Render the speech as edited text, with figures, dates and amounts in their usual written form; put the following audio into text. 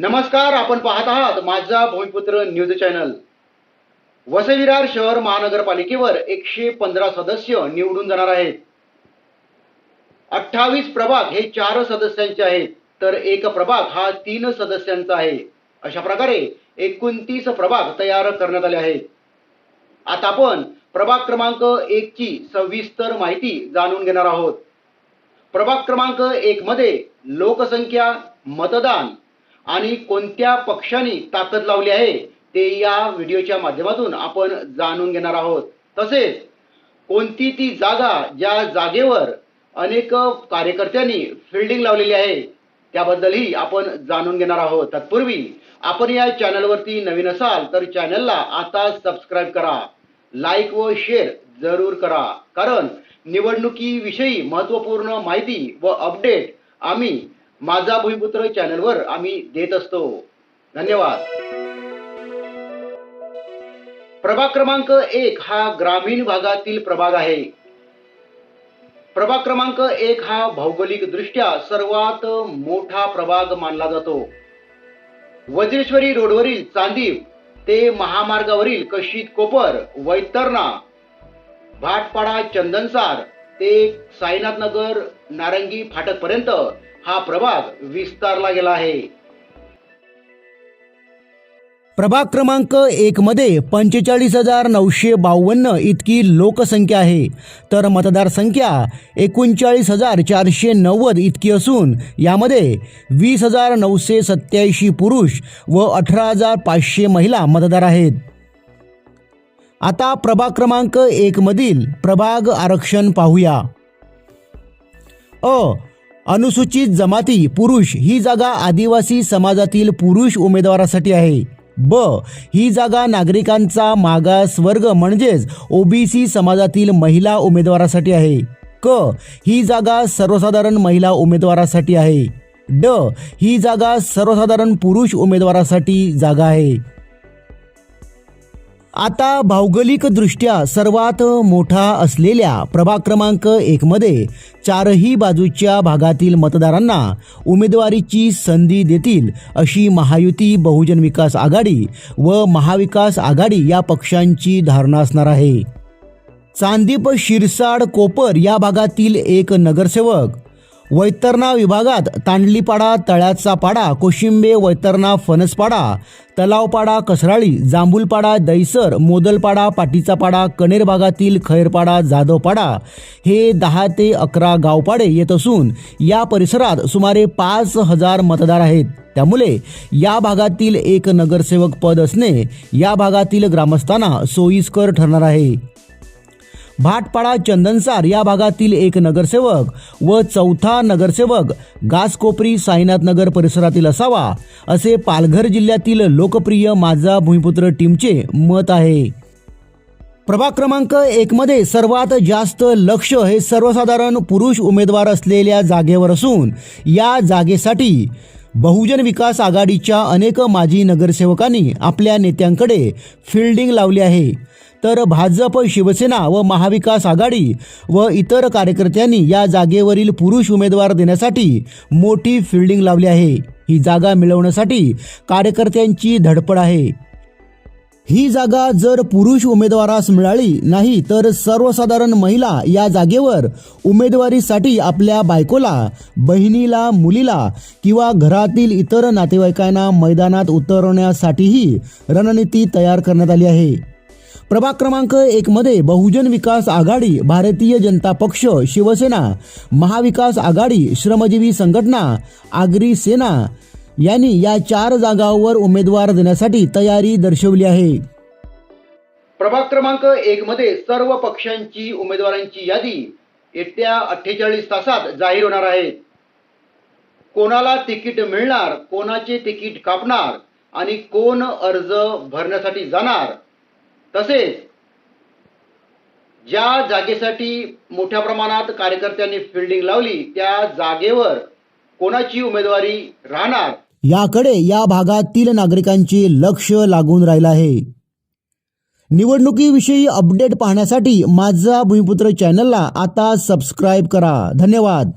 नमस्कार, आपण पाहत आहात माझा भूमिपुत्र न्यूज चॅनल। वसई विरार शहर महानगरपालिकेवर 115 सदस्य निवडून जाणार आहेत। 28 प्रभाग हे 4 सदस्यांचे आहेत, तर एक प्रभाग हा 3 सदस्यांचा आहे। अशा प्रकारे 29 प्रभाग तयार करण्यात आले आहेत। आता आपण प्रभाग क्रमांक 1 ची सविस्तर माहिती जाणून घेणार आहोत। प्रभाग क्रमांक 1 मध्ये लोकसंख्या, मतदान आणि कोणत्या पक्षाने ताकद लावली आहे ते या व्हिडिओच्या माध्यमातून आपण जाणून घेणार आहोत। तसेच कोणती ती जागा ज्या जागेवर अनेक कार्यकर्त्यांनी फिल्डिंग लावलेली आहे त्याबद्दलही आपण जाणून घेणार आहोत। तत्पूर्वी आपण या चॅनलवरती नवीन असाल तर चॅनलला आता सबस्क्राइब करा, लाईक व शेअर जरूर करा, कारण निवडणुकीविषयी महत्त्वपूर्ण माहिती व अपडेट आम्ही माझा भूमिपुत्र चॅनलवर आम्ही देत असतो। धन्यवाद। प्रभाग क्रमांक 1 हा ग्रामीण भागातील प्रभाग आहे। प्रभाग क्रमांक 1 हा भौगोलिक दृष्ट्या सर्वात मोठा प्रभाग मानला जातो। वज्रेश्वरी रोडवरील चांदीव ते महामार्गावरील कशीत कोपर, वैतरणा, भाटपाडा, चंदनसार ते साईनाथ नगर, नारंगी फाटक पर्यंत हा प्रभाग विस्तारला गेला आहे। प्रभाग क्रमांक 1 मध्ये 45,952 इतकी लोकसंख्या आहे, तर मतदार संख्या 39,490 इतकी असून यामध्ये 20,987 पुरुष व 18,500 महिला मतदार आहेत। आता प्रभाग क्रमांक 1 मधील प्रभाग आरक्षण पाहूया। अनुसूचित जमाती पुरुष ही जागा आदिवासी समाजातील पुरुष उमेदवारासाठी आहे। ब ही जागा नागरिकांचा मागास वर्ग म्हणजेच ओबीसी समाजातील महिला उमेदवारासाठी आहे। क ही जागा सर्वसाधारण महिला उमेदवारासाठी आहे। ड ही जागा सर्वसाधारण पुरुष उमेदवारासाठी जागा आहे। आता भौगोलिक दृष्ट्या सर्वात मोठा असलेल्या प्रभाग क्रमांक 1 मध्ये चारही बाजूच्या भागातील मतदारांना उमेदवारीची संधी देतील अशी महायुती, बहुजन विकास आघाडी व महाविकास आघाडी या पक्षांची धारणा असणार आहे। चांदीप, शिरसाड, कोपर या भागातील एक नगरसेवक, वैतरणा विभागात तांडलीपाडा, तळ्याचा पाडा, कोशिंबे, वैतरणा, फणसपाडा, तलावपाडा, कसराळी, जांभूलपाडा, दैसर, मोदलपाडा, पाटीचा पाडा, कनेर भागातील खैरपाडा, जाधवपाडा हे 10 ते 11 गावपाडे येत असून या परिसरात सुमारे 5,000 मतदार आहेत। त्यामुळे या भागातील एक नगरसेवक पद असणे या भागातील ग्रामस्थांना सोयीस्कर ठरणार आहे। भाटपाडा, चंदनसार या भागातील एक नगरसेवक व चौथा नगरसेवक गासकोपरी, साईनाथ नगर परिसरातील असावा असे पालघर जिल्ह्यातील लोकप्रिय माझा भूमिपुत्र टीमचे मत आहे। प्रभाग क्रमांक 1 मध्ये सर्वात जास्त लक्ष हे सर्वसाधारण पुरुष उमेदवार असलेल्या जागेवर असून या जागेसाठी बहुजन विकास आघाडीच्या अनेक माजी नगरसेवकांनी आपल्या नेत्यांकडे फिल्डिंग लावली आहे, तर भाजप, शिवसेना व महाविकास आघाडी व इतर कार्यकर्त्यांनी या जागेवरील पुरुष उमेदवार देण्यासाठी मोठी फिल्डिंग लावली आहे। ही जागा मिळवण्यासाठी कार्यकर्त्यांची धडपड आहे। ही जागा जर पुरुष उमेदवारास मिळाली नाही तर सर्वसाधारण महिला या जागेवर उमेदवारीसाठी आपल्या बायकोला, बहिणीला, मुलीला किंवा घरातील इतर नातेवाईकांना मैदानात उतरवण्यासाठीही रणनीती तयार करण्यात आली आहे। प्रभाग क्रमांक 1 मध्ये बहुजन विकास आघाडी, भारतीय जनता पक्ष, शिवसेना, महाविकास आघाडी, श्रमजीवी संघटना, आगरी सेना यांनी या 4 जागांवर उमेदवार देण्यासाठी तयारी दर्शवली आहे। प्रभाग क्रमांक 1 मध्ये सर्व पक्षांची उमेदवारांची यादी येत्या 48 तासात जाहीर होणार आहे। कोणाला तिकीट मिळणार, कोणाचे तिकीट कापणार आणि कोण अर्ज भरण्यासाठी जाणार, तसेच ज्या जागेसाठी मोठ्या प्रमाणात कार्यकर्त्यांनी फिल्डिंग लावली त्या जागेवर कोणाची उमेदवारी राहणार याकडे या भागातील नागरिकांचे लक्ष लागून राहिलं आहे। निवडणुकीविषयी अपडेट पाहण्यासाठी माझा भूमिपुत्र चॅनलला आता सबस्क्राइब करा। धन्यवाद।